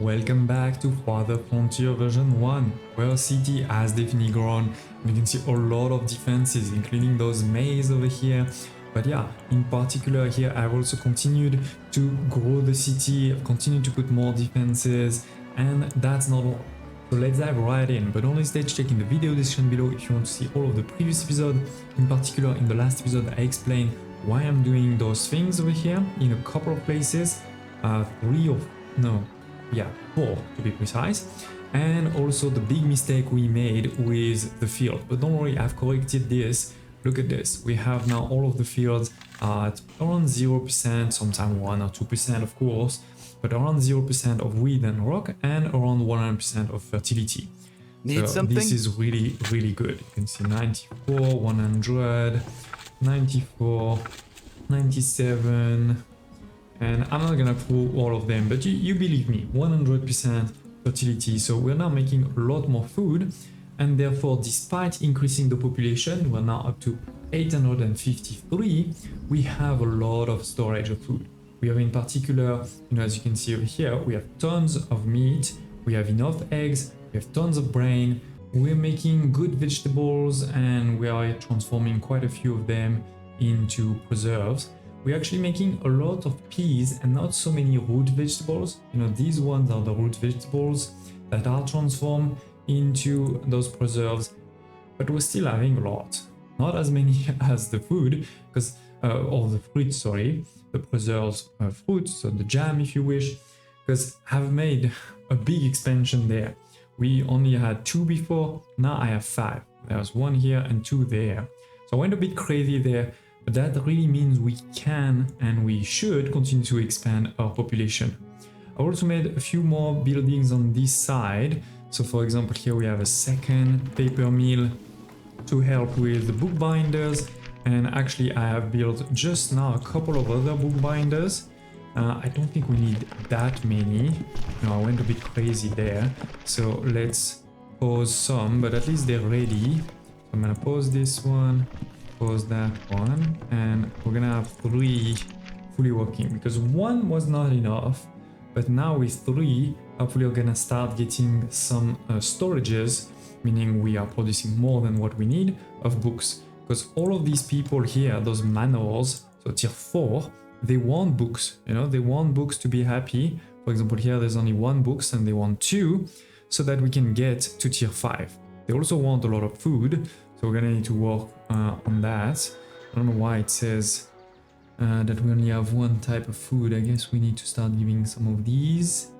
Welcome back to Farthest Frontier version 1, where our city has definitely grown. You can see a lot of defenses, including those mazes over here. But yeah, in particular here, I've also continued to grow the city, I've continued to put more defenses, and that's not all. So let's dive right in, but don't hesitate to check in the video description below if you want to see all of the previous episodes. In particular, in the last episode, I explained why I'm doing those things over here in a couple of places, 4 to be precise, and also the big mistake we made with the field. But don't worry, I've corrected this. Look at this, we have now all of the fields at around 0%, sometimes 1 or 2% of course, but around 0% of weed and rock and around 100% of fertility. Need so something? This is really good. You can see 94, 100, 94, 97, and I'm not gonna prove all of them, but you believe me, 100% fertility. So we're now making a lot more food, and therefore despite increasing the population, we're now up to 853, we have a lot of storage of food. We have in particular, as you can see over here, we have tons of meat, we have enough eggs, we have tons of brain, we're making good vegetables, and we are transforming quite a few of them into preserves. We're actually making a lot of peas and not so many root vegetables. These ones are the root vegetables that are transformed into those preserves, but we're still having a lot. Not as many as the food, because or the fruit, sorry, the preserves fruit, so the jam if you wish, because I've made a big expansion there. We only had 2 before, now I have 5. There's 1 here and 2 there. So I went a bit crazy there. But that really means we can and we should continue to expand our population. I also made a few more buildings on this side. So for example, here we have a second paper mill to help with the bookbinders. And actually I have built just now a couple of other bookbinders. I don't think we need that many. I went a bit crazy there. So let's pause some, but at least they're ready. So I'm gonna pause this one. Pause that one, and we're gonna have 3 fully working because 1 was not enough, but now with 3 hopefully we're gonna start getting some storages, meaning we are producing more than what we need of books, because all of these people here, those manors, so tier 4, they want books, they want books to be happy. For example, here there's only 1 book and they want 2 so that we can get to tier 5. They also want a lot of food, so we're gonna need to work on that. I don't know why it says that we only have 1 type of food. I guess we need to start giving some of these.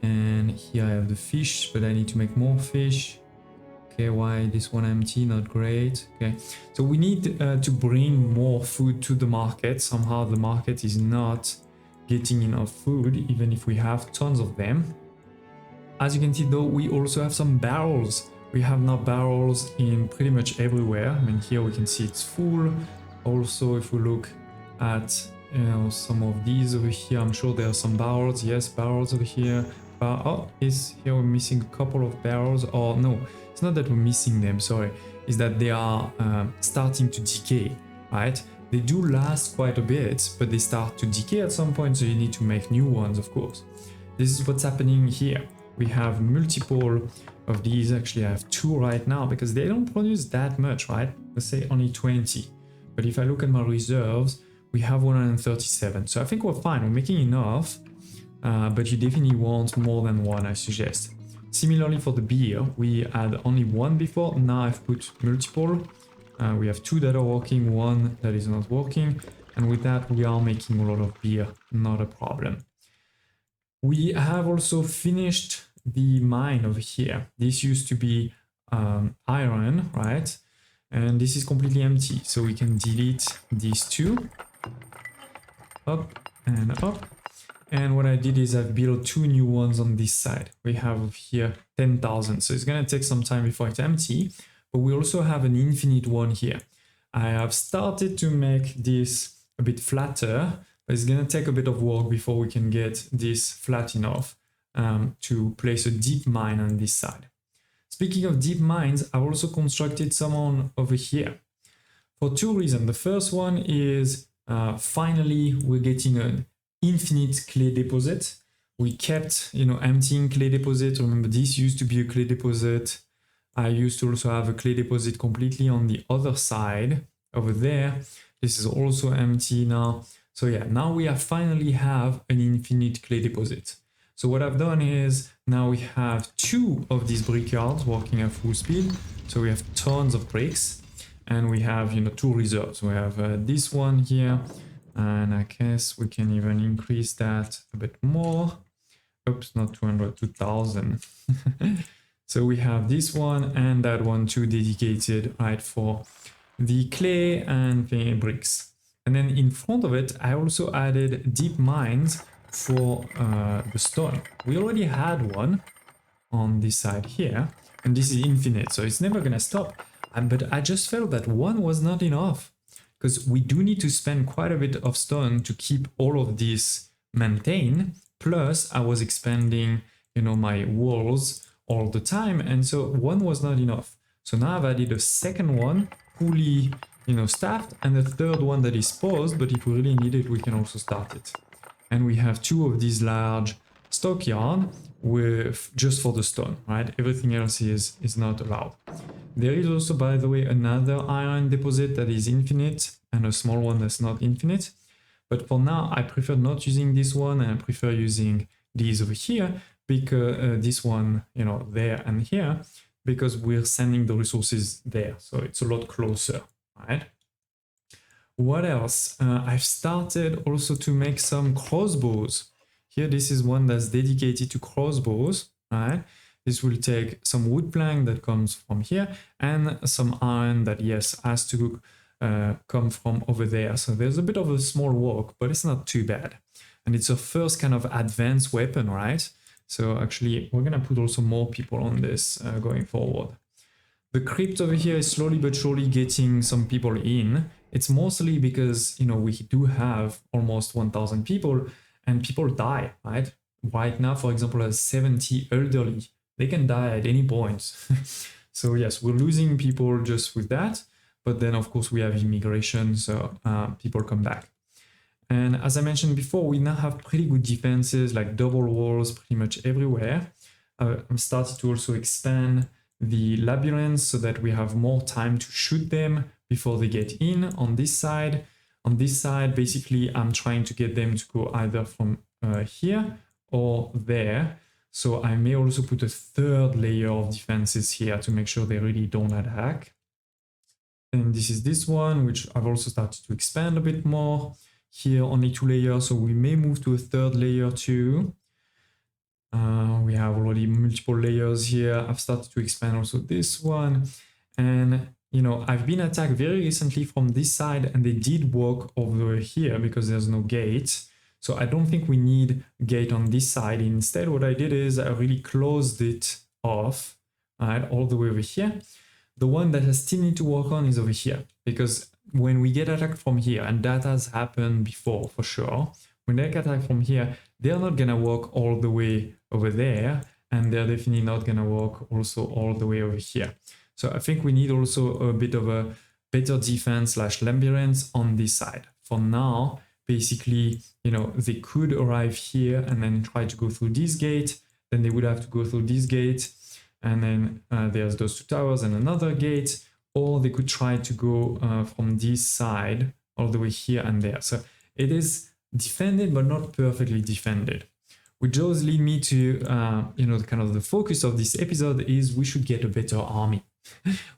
And here I have the fish, but I need to make more fish. Okay, why this one empty? Not great. Okay, so we need to bring more food to the market. Somehow the market is not getting enough food, even if we have tons of them. As you can see though, we also have some barrels. We have now barrels in pretty much everywhere. I mean, here we can see it's full. Also, if we look at some of these over here, I'm sure there are some barrels. Yes, barrels over here. Oh, here we're missing a couple of barrels. Or no, it's not that we're missing them, sorry. It's that they are starting to decay, right? They do last quite a bit, but they start to decay at some point, so you need to make new ones, of course. This is what's happening here. We have multiple of these. Actually I have 2 right now because they don't produce that much, right? Let's say only 20, but if I look at my reserves, we have 137, so I think we're fine, we're making enough, but you definitely want more than 1, I suggest. Similarly for the beer, we had only 1 before, now I've put multiple. We have 2 that are working, 1 that is not working, and with that we are making a lot of beer, not a problem. We have also finished the mine over here. This used to be iron, right? And this is completely empty, so we can delete these 2. Up and up. And what I did is I've built 2 new ones on this side. We have here 10,000, so it's gonna take some time before it's empty, but we also have an infinite one here. I have started to make this a bit flatter, but it's gonna take a bit of work before we can get this flat enough to place a deep mine on this side. Speaking of deep mines, I've also constructed some over here for 2 reasons. The first one is finally we're getting an infinite clay deposit. We kept, emptying clay deposit. Remember, this used to be a clay deposit. I used to also have a clay deposit completely on the other side over there. This is also empty now. So yeah, now we finally have an infinite clay deposit. So what I've done is now we have 2 of these brickyards working at full speed. So we have tons of bricks, and we have 2 reserves. We have this one here, and I guess we can even increase that a bit more. Oops, not 200, 2000. So we have this one and that one too dedicated, right, for the clay and the bricks. And then in front of it, I also added deep mines for the stone. We already had one on this side here, and this is infinite, so it's never gonna stop. But I just felt that one was not enough, because we do need to spend quite a bit of stone to keep all of this maintained. Plus, I was expanding, my walls all the time, and so one was not enough. So now I've added a second one, fully, staffed, and the third one that is paused, but if we really need it, we can also start it. And we have 2 of these large stockyard with just for the stone, right? Everything else is not allowed. There is also, by the way, another iron deposit that is infinite and a small one that's not infinite. But for now, I prefer not using this one, and I prefer using these over here, because this one, there and here, because we're sending the resources there. So it's a lot closer, right? What else? I've started also to make some crossbows. Here, this is one that's dedicated to crossbows, right? This will take some wood plank that comes from here and some iron that, yes, has to come from over there. So there's a bit of a small walk, but it's not too bad. And it's a first kind of advanced weapon, right? So actually, we're going to put also more people on this going forward. The crypt over here is slowly but surely getting some people in. It's mostly because, we do have almost 1,000 people and people die, right? Right now, for example, as 70 elderly, they can die at any point. So yes, we're losing people just with that. But then, of course, we have immigration, so people come back. And as I mentioned before, we now have pretty good defenses, like double walls pretty much everywhere. I'm starting to also expand the labyrinths so that we have more time to shoot them before they get in on this side. On this side, basically, I'm trying to get them to go either from here or there. So I may also put a third layer of defenses here to make sure they really don't attack. And this is this one, which I've also started to expand a bit more. Here, only 2 layers, so we may move to a third layer too. We have already multiple layers here. I've started to expand also this one. And, I've been attacked very recently from this side, and they did walk over here because there's no gate. So I don't think we need a gate on this side. Instead, what I did is I really closed it off, right, all the way over here. The one that I still need to work on is over here, because when we get attacked from here, and that has happened before for sure, when they get attacked from here, they're not gonna walk all the way over there, and they're definitely not gonna walk also all the way over here. So I think we need also a bit of a better defense / labyrinth on this side. For now, basically, they could arrive here and then try to go through this gate, then they would have to go through this gate, and then there's those 2 towers and another gate, or they could try to go from this side all the way here and there. So it is defended, but not perfectly defended. Which does lead me to, kind of the focus of this episode is we should get a better army.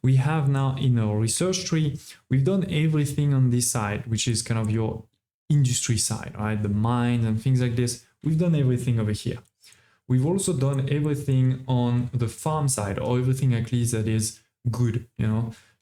We have now in our research tree, we've done everything on this side, which is kind of your industry side, right? The mines and things like this. We've done everything over here. We've also done everything on the farm side, or everything at least that is good,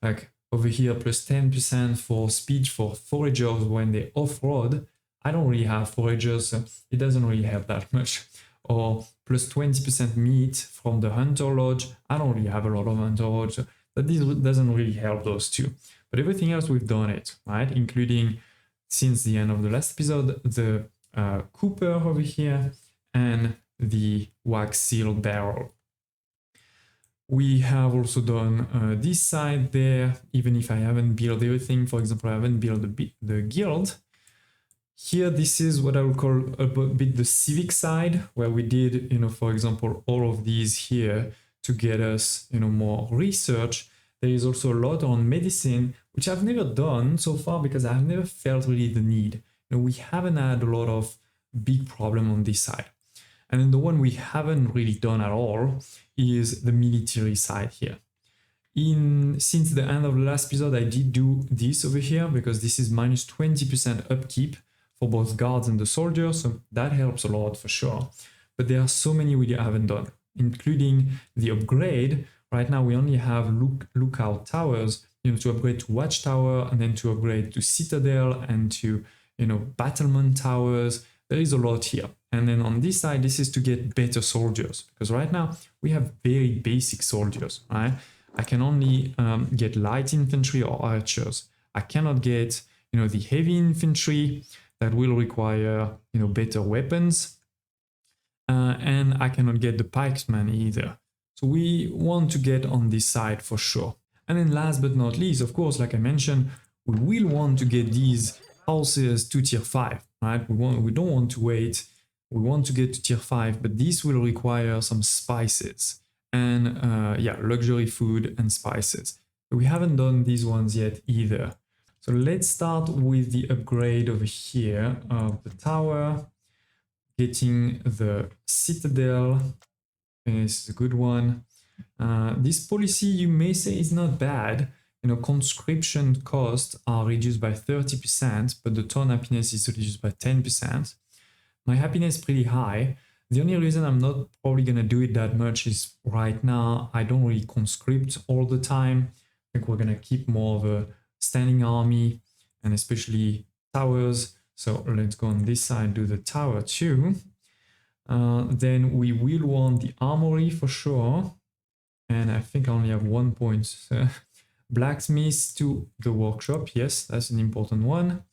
like over here, plus 10% for speed for foragers when they off-road. I don't really have foragers, so it doesn't really help that much. Or plus 20% meat from the hunter lodge. I don't really have a lot of hunter lodge, so that doesn't really help those two. But everything else, we've done it, right? Including, since the end of the last episode, the cooper over here and the wax seal barrel. We have also done this side there, even if I haven't built everything. For example, I haven't built the guild. Here, this is what I would call a bit the civic side, where we did, for example, all of these here to get us, more research. There is also a lot on medicine, which I've never done so far because I've never felt really the need. We haven't had a lot of big problem on this side. And then the one we haven't really done at all is the military side here. Since the end of the last episode, I did do this over here because this is minus 20% upkeep for both guards and the soldiers, so that helps a lot for sure. But there are so many we haven't done, including the upgrade. Right now we only have lookout towers, to upgrade to watchtower and then to upgrade to citadel and to, battlement towers. There is a lot here. And then on this side, this is to get better soldiers, because right now we have very basic soldiers, right? I can only get light infantry or archers. I cannot get, the heavy infantry that will require, better weapons. And I cannot get the pikesman either. So we want to get on this side for sure. And then last but not least, of course, like I mentioned, we will want to get these houses to tier 5, right? We don't want to wait. We want to get to tier 5, but this will require some spices and luxury food and spices. But we haven't done these ones yet either. So let's start with the upgrade over here of the tower, getting the citadel. This is a good one. This policy, you may say, is not bad. Conscription costs are reduced by 30%, but the turn happiness is reduced by 10%. My happiness is pretty high. The only reason I'm not probably going to do it that much is right now I don't really conscript all the time. I think we're going to keep more of a standing army and especially towers. So let's go on this side, do the tower too. Then we will want the armory for sure. And I think I only have 1 point. Blacksmith to the workshop. Yes, that's an important one.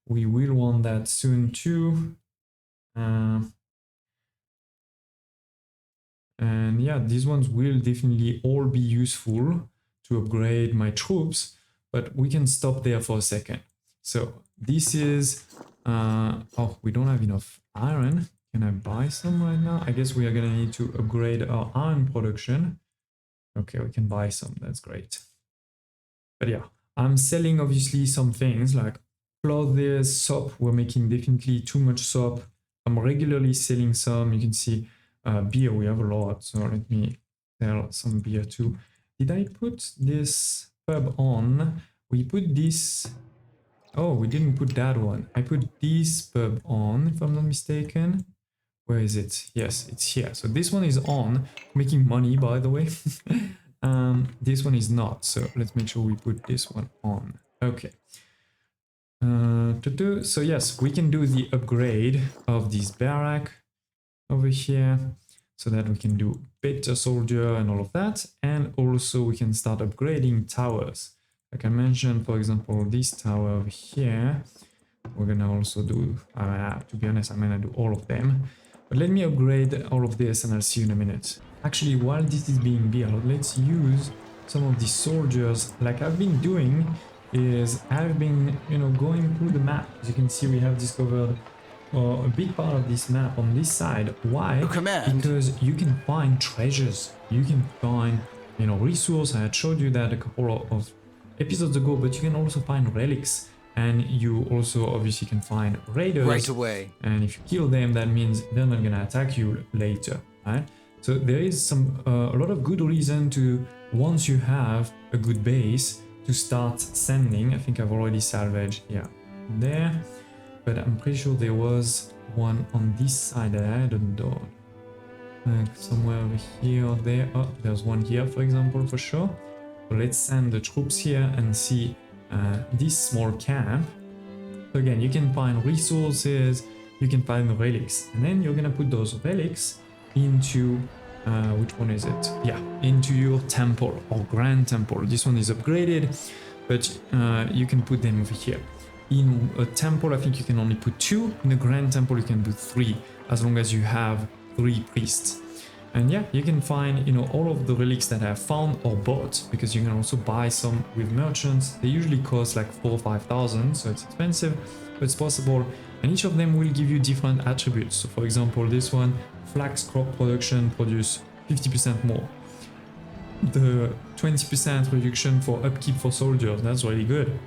We will want that soon too. And yeah, these ones will definitely all be useful to upgrade my troops, but we can stop there for a second. So this is, oh, we don't have enough iron. Can I buy some right now? I guess we are gonna need to upgrade our iron production. Okay, we can buy some, that's great. But yeah, I'm selling obviously some things like clothes, soap. We're making definitely too much soap. I'm regularly selling some. You can see beer, we have a lot. So let me sell some beer too. Did I put this pub on? We put this. Oh, we didn't put that one. I put this pub on, if I'm not mistaken. Where is it? Yes, it's here. So this one is on, making money, by the way. This one is not. So let's make sure we put this one on. Okay. So yes, we can do the upgrade of this barrack over here so that we can do better soldier and all of that. And also we can start upgrading towers. Like I mentioned, for example, this tower over here, we're gonna also do, to be honest, I'm gonna do all of them. But let me upgrade all of this and I'll see you in a minute. Actually, while this is being built, let's use some of these soldiers. Like I've been doing is I've been, going through the map. As you can see, we have discovered a big part of this map on this side. Why? Because you can find treasures. You can find, resources. I had showed you that a couple of episodes ago, but you can also find relics. And you also obviously can find raiders right away. And if you kill them, that means they're not gonna attack you later, right? So there is a lot of good reason to, once you have a good base, to start sending. I think I've already salvaged, yeah, there. But I'm pretty sure there was one on this side that I hadn't done. Somewhere over here or there. Oh, there's one here, for example, for sure. So let's send the troops here and see this small camp. So again, you can find resources, you can find relics, and then you're gonna put those relics into which one is it? Yeah, into your temple or grand temple. This one is upgraded, but you can put them over here. In a temple, I think you can only put 2. In a grand temple, you can put 3, as long as you have 3 priests. And yeah, you can find, all of the relics that I have found or bought, because you can also buy some with merchants. They usually cost like 4,000 or 5,000, so it's expensive, but it's possible. and each of them will give you different attributes. So for example, this one, flax crop production produce 50% more. The 20% reduction for upkeep for soldiers, that's really good.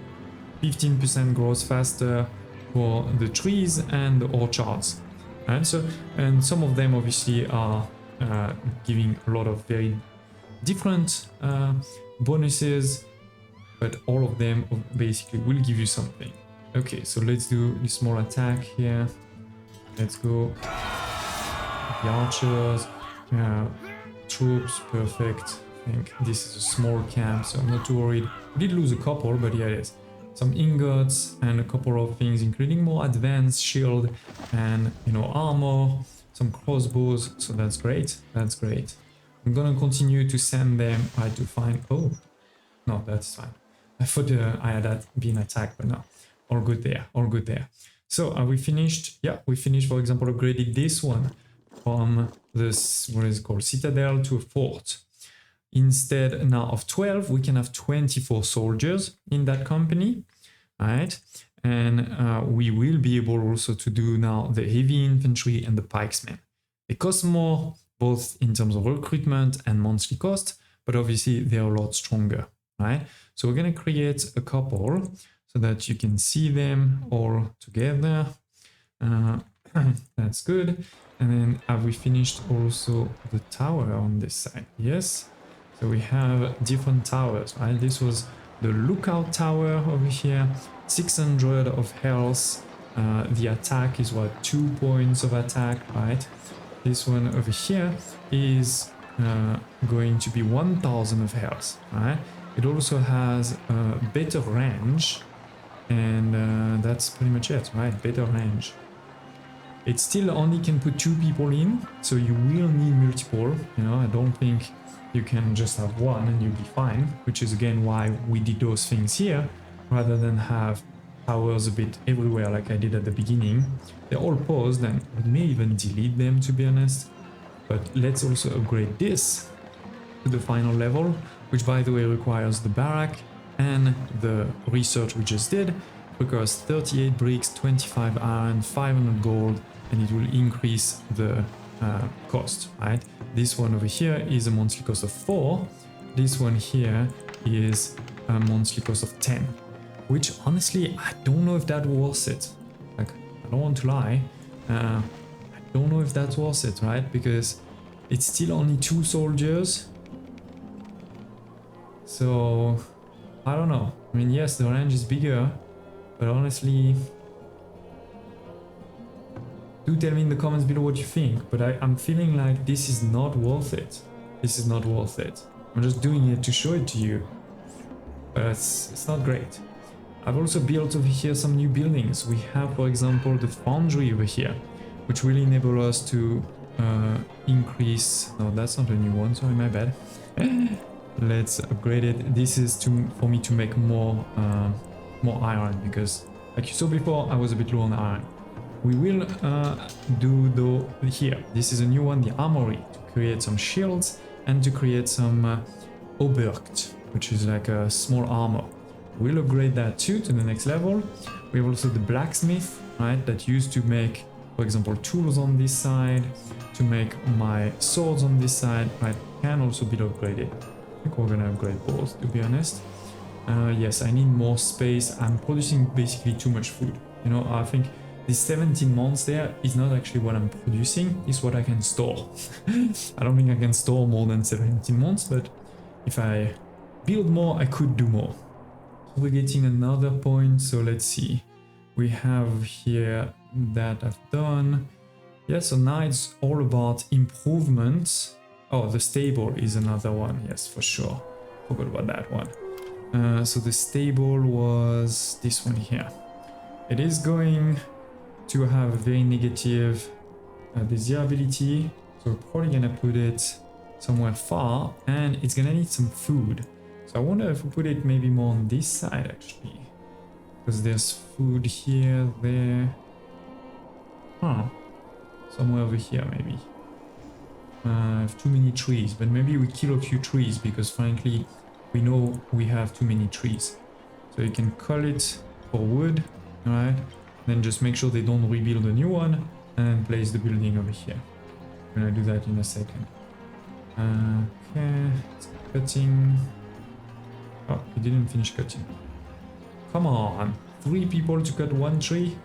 15% grows faster for the trees and the orchards. And so, and some of them obviously are giving a lot of very different bonuses, but all of them basically will give you something. Okay, so let's do the small attack here. Let's go. The archers, troops, perfect. I think this is a small camp, so I'm not too worried. We did lose a couple, but yeah, it is. Some ingots and a couple of things, including more advanced shield and, you know, armor, some crossbows, so that's great, that's great. I'm gonna continue to send them, try to find, oh, no, that's fine. I thought I had been attacked, but no, all good there, all good there. So are we finished? Yeah, we finished, for example, upgrading this one from this, what is it called, citadel to a fort. Instead now of 12, we can have 24 soldiers in that company, right? And we will be able also to do now the heavy infantry and the pikesmen. They cost more, both in terms of recruitment and monthly cost, but obviously they're a lot stronger, right? So we're going to create a couple so that you can see them all together. That's good. And then have we finished also the tower on this side? Yes. So we have different towers, right? This was the lookout tower over here, 600 of health. The attack is what, 2 points of attack, right? This one over here is going to be 1000 of health, right? It also has better range, and that's pretty much it, right? Better range. It still only can put 2 people in, so you will need multiple. You know, I don't think you can just have one and you'll be fine, which is again why we did those things here, rather than have towers a bit everywhere like I did at the beginning. They're all paused, and we may even delete them, to be honest. But let's also upgrade this to the final level, which by the way requires the barrack and the research we just did. Requires 38 bricks, 25 iron, 500 gold, and it will increase the cost, right? This one over here is a monthly cost of 4. This one here is a monthly cost of 10, which honestly, I don't know if that's worth it. Like, I don't want to lie. I don't know if that's worth it, right? Because it's still only 2 soldiers. So, I don't know. I mean, yes, the range is bigger, but honestly, do tell me in the comments below what you think, but I'm feeling like this is not worth it. This is not worth it. I'm just doing it to show it to you, but it's not great. I've also built over here some new buildings. We have, for example, the foundry over here, which will enable us to increase... No, that's not a new one, sorry, my bad. Let's upgrade it. This is for me to make more iron, because like you saw before, I was a bit low on iron. We will do here. This is a new one, the armory, to create some shields and to create some Oberkt, which is like a small armor. We'll upgrade that too to the next level. We have also the blacksmith, right, that used to make, for example, tools on this side, to make my swords on this side, right, can also be upgraded. I think we're gonna upgrade both, to be honest. Yes, I need more space. I'm producing basically too much food. You know, I think this 17 months there is not actually what I'm producing, it's what I can store. I don't think I can store more than 17 months, but if I build more, I could do more. We're getting another point, so let's see. We have here that I've done. Yeah, so now it's all about improvements. Oh, the stable is another one, yes, for sure. Forgot about that one. So the stable was this one here. It is going to have a very negative desirability, so we're probably gonna put it somewhere far, and it's gonna need some food. So I wonder if we put it maybe more on this side actually, because there's food here, there. Huh. Somewhere over here maybe. I have too many trees, but maybe we kill a few trees, because frankly we know we have too many trees. So you can call it for wood, right? Then just make sure they don't rebuild a new one, and then place the building over here. I'm gonna do that in a second. Okay, it's cutting. Oh, he didn't finish cutting. Come on, 3 people to cut 1 tree?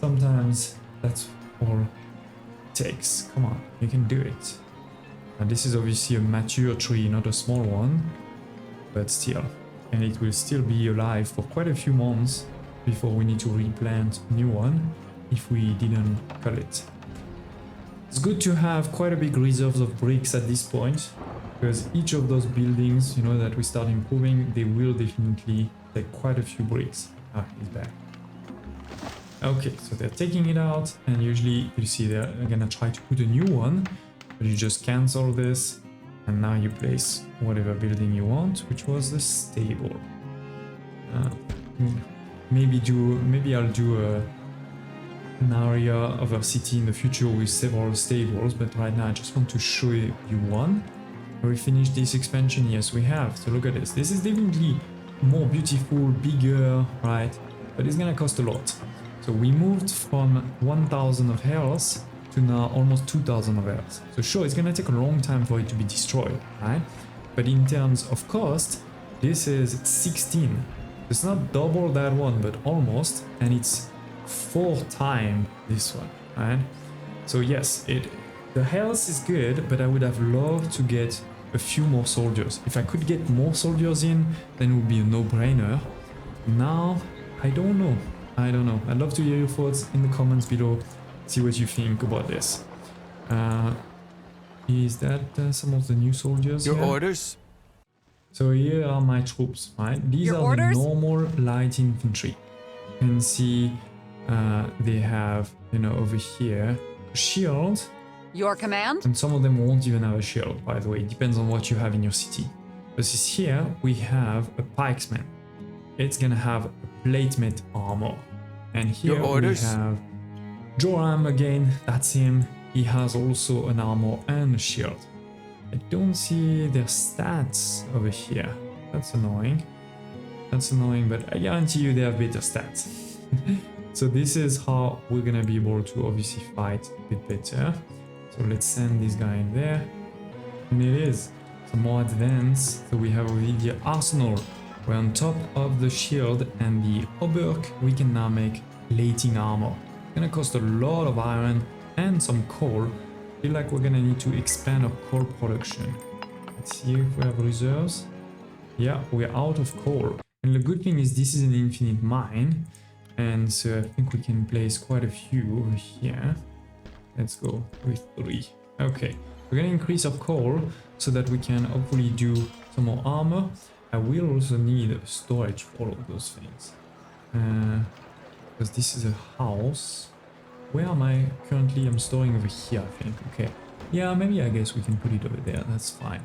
Sometimes that's all it takes. Come on, you can do it. And this is obviously a mature tree, not a small one, but still. And it will still be alive for quite a few months before we need to replant a new one if we didn't cut it. It's good to have quite a big reserves of bricks at this point, because each of those buildings, you know, that we start improving, they will definitely take quite a few bricks. Ah, he's back. Okay, so they're taking it out, and usually you see they're gonna try to put a new one, but you just cancel this, and now you place whatever building you want, which was the stable. Maybe I'll do an area of a city in the future with several stables, but right now I just want to show you one. Have we finished this expansion? Yes, we have. So look at this. This is definitely more beautiful, bigger, right? But it's gonna cost a lot. So we moved from 1000 of health to now almost 2000 of health. So sure, it's gonna take a long time for it to be destroyed, right? But in terms of cost, this is 16. It's not double that one, but almost, and it's 4 times this one, right? So yes, the health is good, but I would have loved to get a few more soldiers. If I could get more soldiers in, then it would be a no-brainer. Now, I don't know. I'd love to hear your thoughts in the comments below. See what you think about this. Is that some of the new soldiers? Your here? orders? So here are my troops, right? These Your are orders? the normal light infantry. You can see they have, you know, over here a shield, Your command? and some of them won't even have a shield, by the way. It depends on what you have in your city. Versus here we have a pikesman. It's gonna have a platemate armor, and here Your we orders? have Joram again. That's him. He has also an armor and a shield. I don't see their stats over here. That's annoying. But I guarantee you they have better stats. So this is how we're gonna be able to obviously fight a bit better. So let's send this guy in there. And it is some more advanced. So we have already the arsenal. We're on top of the shield and the hauberk. We can now make plating armor. It's gonna cost a lot of iron and some coal. I feel like we're gonna need to expand our coal production. Let's see if we have reserves. Yeah, we're out of coal. And the good thing is this is an infinite mine. And so I think we can place quite a few over here. Let's go with 3. Okay, we're gonna increase our coal so that we can hopefully do some more armor. I will also need storage for all of those things. Because this is a house. Where am I currently? I'm storing over here, I think. Okay. Yeah, maybe I guess we can put it over there. That's fine.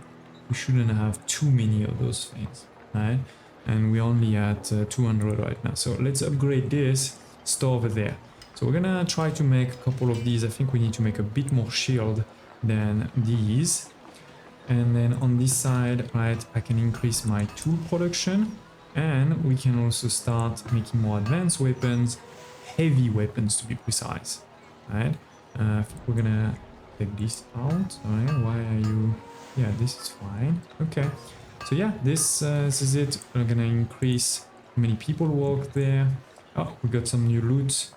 We shouldn't have too many of those things, right? And we're only at 200 right now. So let's upgrade this, store over there. So we're gonna try to make a couple of these. I think we need to make a bit more shield than these. And then on this side, right, I can increase my tool production. And we can also start making more advanced weapons, heavy weapons to be precise, right? I think we're gonna take this out. Right? Why are you... Yeah, this is fine. Okay. So yeah, this is it. We're gonna increase how many people work there. Oh, we got some new loot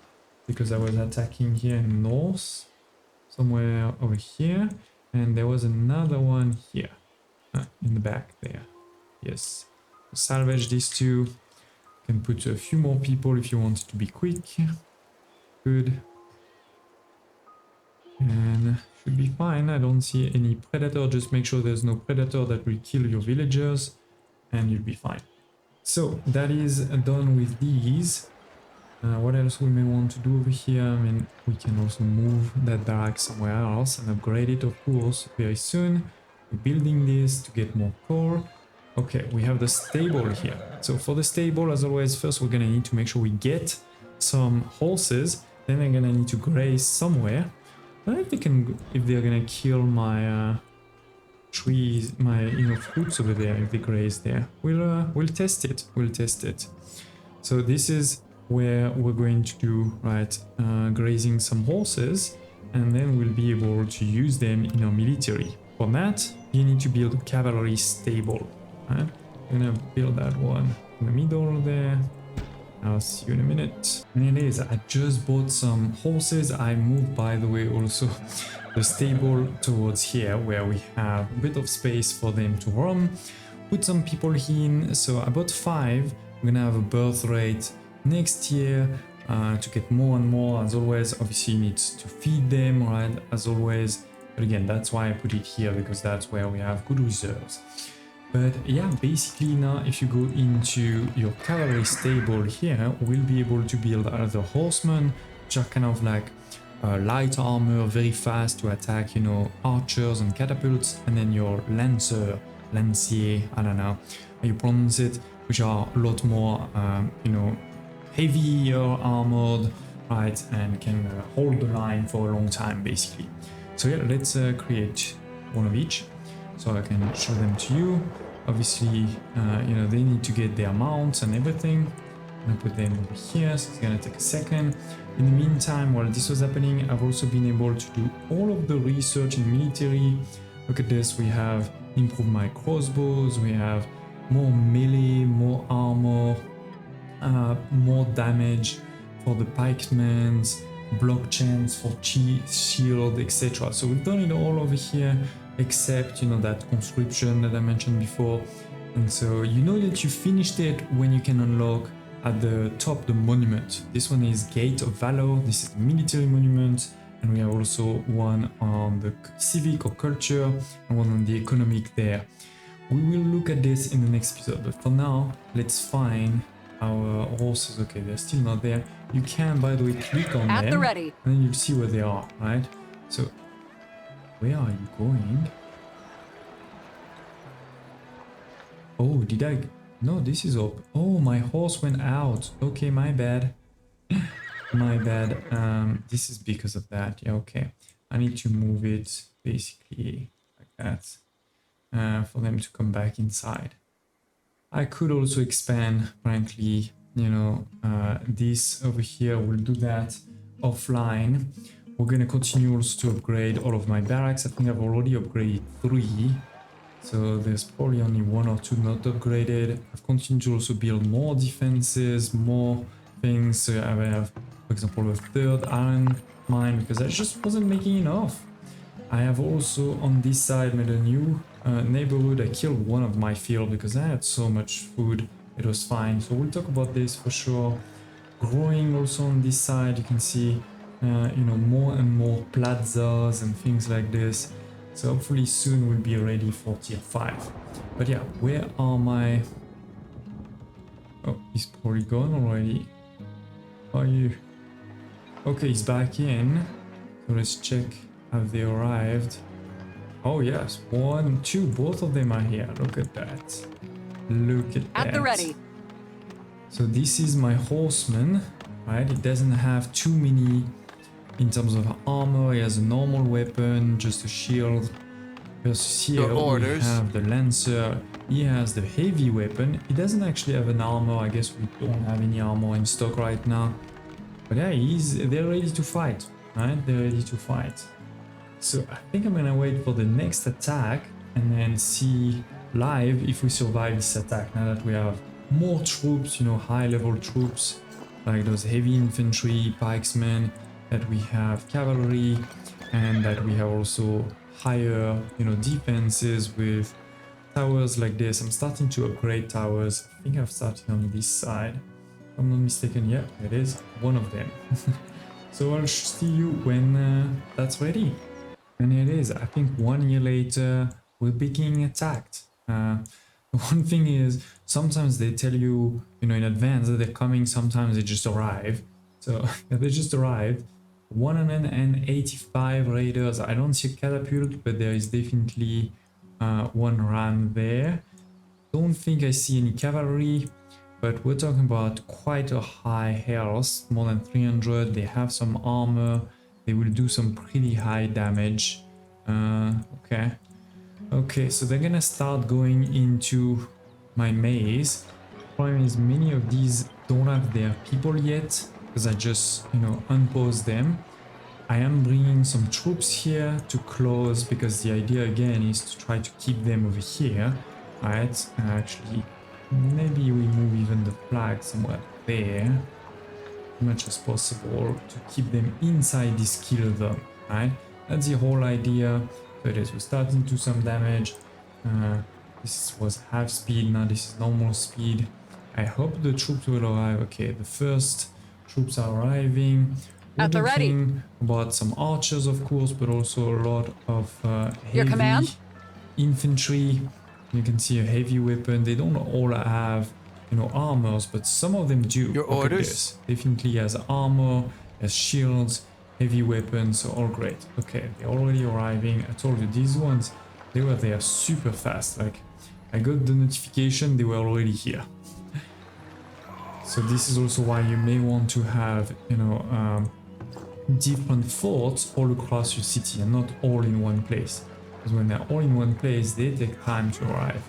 because I was attacking here in the north, somewhere over here, and there was another one here in the back there. Yes, salvage these two. You can put a few more people if you want it to be quick. Good. And should be fine. I don't see any predator. Just make sure there's no predator that will kill your villagers and you'll be fine. So that is done with these. What else we may want to do over here? I mean, we can also move that barrack somewhere else and upgrade it, of course, very soon. We're building this to get more coal. Okay, we have the stable here. So for the stable, as always, first we're gonna need to make sure we get some horses. Then they're gonna need to graze somewhere. I don't know if they can, if they're gonna kill my trees, my fruits over there if they graze there. We'll test it. So this is where we're going to do, right, grazing some horses, and then we'll be able to use them in our military. For that, you need to build a cavalry stable. Right? I'm gonna build that one in the middle there. I'll see you in a minute. And it is, I just bought some horses. I moved, by the way, also the stable towards here where we have a bit of space for them to roam. Put some people in. So I bought 5. We're gonna have a birth rate next year to get more and more. As always, obviously you need to feed them, right? As always. But again, that's why I put it here, because that's where we have good reserves. But yeah, basically now if you go into your cavalry stable here, we'll be able to build either horsemen, which are kind of like light armor, very fast to attack, you know, archers and catapults, and then your lancier, I don't know how you pronounce it, which are a lot more, you know, heavier armored, right, and can hold the line for a long time, basically. So yeah, let's create one of each, so I can show them to you. Obviously, you know, they need to get their mounts and everything. I'm gonna put them over here, so it's gonna take a second. In the meantime, while this was happening, I've also been able to do all of the research in military. Look at this, we have improved my crossbows, we have more melee, more armor, more damage for the pikemen, block chains for shield, etc. So we've done it all over here, except, you know, that conscription that I mentioned before. And so you know that you finished it when you can unlock at the top the monument. This one is Gate of Valor. This is the military monument, and we have also one on the civic or culture and one on the economic there. We will look at this in the next episode, but for now let's find our horses. Okay, they're still not there. You can, by the way, click on them and then you'll see where they are, right? So where are you going? Oh, did I? No, this is up. Oh, my horse went out. Okay, my bad. My bad. This is because of that. Yeah, okay. I need to move it basically like that for them to come back inside. I could also expand, frankly, you know, this over here. We'll do that offline. We're gonna continue also to upgrade all of my barracks. I think I've already upgraded 3. So there's probably only 1 or 2 not upgraded. I've continued to also build more defenses, more things. So I have, for example, a 3rd iron mine because I just wasn't making enough. I have also on this side made a new neighborhood. I killed one of my field because I had so much food. It was fine. So we'll talk about this for sure. Growing also on this side, you can see, you know, more and more plazas and things like this. So hopefully soon we'll be ready for tier 5. But yeah, where are my... Oh, he's probably gone already. Are you? Okay, he's back in. So let's check. Have they arrived? Oh yes, 1, 2, both of them are here. Look at that. Look at that. At the ready. So this is my horseman, right? It doesn't have too many in terms of armor. He has a normal weapon, just a shield. Versus here we have the lancer. He has the heavy weapon. He doesn't actually have an armor. I guess we don't have any armor in stock right now. But yeah, they're ready to fight, right? They're ready to fight. So I think I'm gonna wait for the next attack and then see live if we survive this attack. Now that we have more troops, you know, high level troops, like those heavy infantry, pikesmen, that we have cavalry, and that we have also higher, you know, defenses with towers like this. I'm starting to upgrade towers. I think I've started on this side. If I'm not mistaken, yeah, it is one of them. So I'll see you when that's ready. And it is, I think 1 year later, we're being attacked. One thing is, sometimes they tell you, you know, in advance that they're coming, sometimes they just arrive. So they just arrived. 185 raiders. I don't see a catapult, but there is definitely one ram there. Don't think I see any cavalry, but we're talking about quite a high health, more than 300. They have some armor. They will do some pretty high damage. Okay, so they're gonna start going into my maze. Problem is, many of these don't have their people yet because I just, you know, unpaused them. I am bringing some troops here to close because the idea again is to try to keep them over here, right? Actually, maybe we move even the flag somewhere there, as much as possible to keep them inside this kill zone, right? That's the whole idea. So it is, we're starting to do some damage. This was half speed, now this is normal speed. I hope the troops will arrive. Okay, the first troops are arriving. We're talking about some archers, of course, but also a lot of heavy infantry. You can see a heavy weapon. They don't all have, you know, armors, but some of them do. Your Look orders? at this. Definitely has armor, has shields, heavy weapons, so all great. Okay, they're already arriving. I told you, these ones, they were there super fast. Like, I got the notification, they were already here. So this is also why you may want to have, you know, different forts all across your city and not all in one place. Because when they're all in one place, they take time to arrive.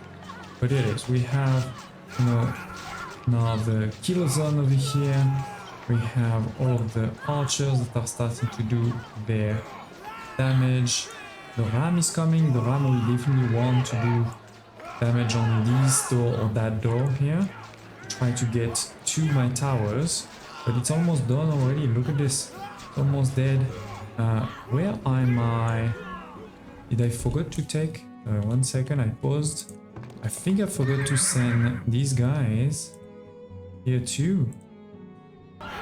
But it is, we have, you know, now the kill zone over here. We have all of the archers that are starting to do their damage. The ram is coming. The ram will definitely want to do damage on this door or that door here. Try to get to my towers, but it's almost done already. Look at this, it's almost dead. Where am I? Did I forget to take 1 second? I paused. I think I forgot to send these guys here too, because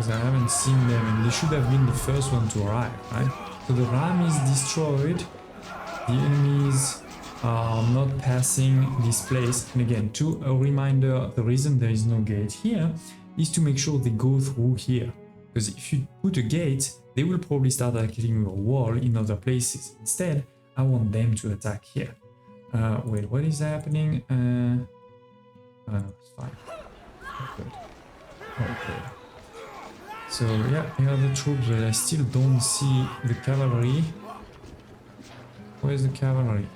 I haven't seen them and they should have been the first one to arrive, right? So the ram is destroyed, the enemies are not passing this place. And again, to a reminder, the reason there is no gate here is to make sure they go through here. Because if you put a gate, they will probably start attacking your wall in other places. Instead, I want them to attack here. Wait, what is happening? Oh no, it's fine. Good. Okay. So yeah, here are the troops, but I still don't see the cavalry. Where's the cavalry?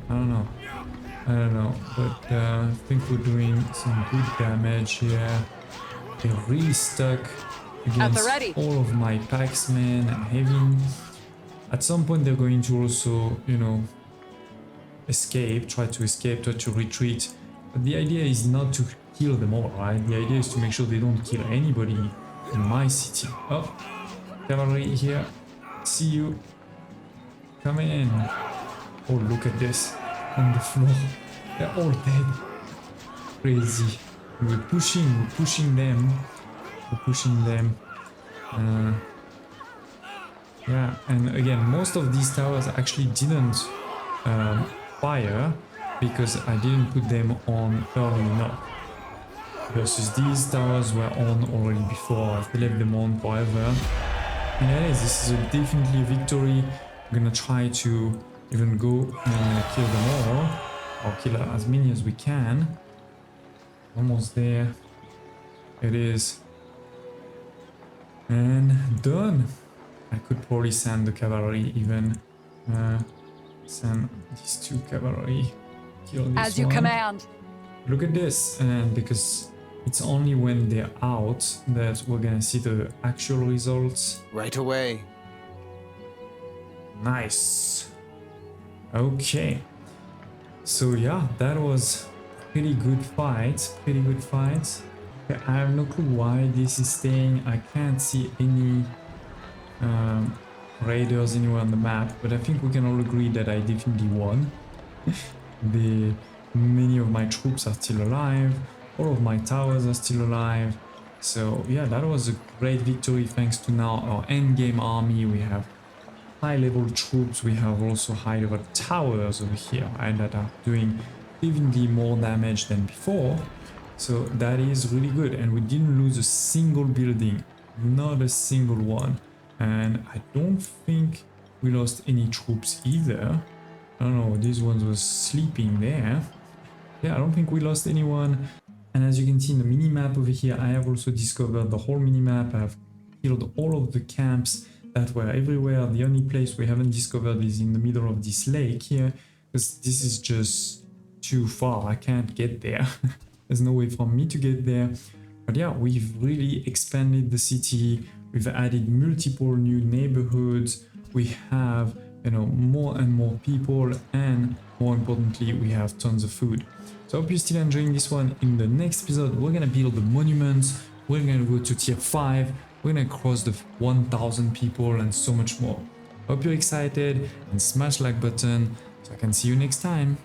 I don't know, but I think we're doing some good damage here. They're really stuck against all of my paxmen and heavy. At some point they're going to also, you know, escape, try to retreat. But the idea is not to kill them all, right? The idea is to make sure they don't kill anybody in my city. Oh, cavalry here, see you, come in. Oh, look at this, on the floor, they're all dead. Crazy. We're pushing them. Yeah, and again, most of these towers actually didn't fire because I didn't put them on early enough. Versus these towers were on already before, I've left them on forever. And anyways, this is definitely a victory. I'm gonna try to even go and kill them all, or kill as many as we can. Almost there. It is. And done. I could probably send the cavalry even. Send these two cavalry. Kill this as you one. command. Look at this, and because it's only when they're out that we're gonna see the actual results. Right away. Nice. Okay. So yeah, that was pretty good fight. Okay, I have no clue why this is staying. I can't see any raiders anywhere on the map, but I think we can all agree that I definitely won. Many of my troops are still alive, all of my towers are still alive. So yeah, that was a great victory thanks to now our endgame army. We have high level troops, we have also high level towers over here, right, that are doing definitely more damage than before. So that is really good, and we didn't lose a single building, not a single one. And I don't think we lost any troops either. I don't know, these ones were sleeping there. Yeah, I don't think we lost anyone. And as you can see in the mini-map over here, I have also discovered the whole mini-map. I've killed all of the camps that were everywhere. The only place we haven't discovered is in the middle of this lake here, because this is just too far. I can't get there. There's no way for me to get there. But yeah, we've really expanded the city. We've added multiple new neighborhoods. We have, you know, more and more people, and more importantly, we have tons of food. So I hope you're still enjoying this one. In the next episode, we're gonna build the monuments. We're gonna go to tier 5. We're gonna cross the 1,000 people and so much more. Hope you're excited, and smash like button so I can see you next time.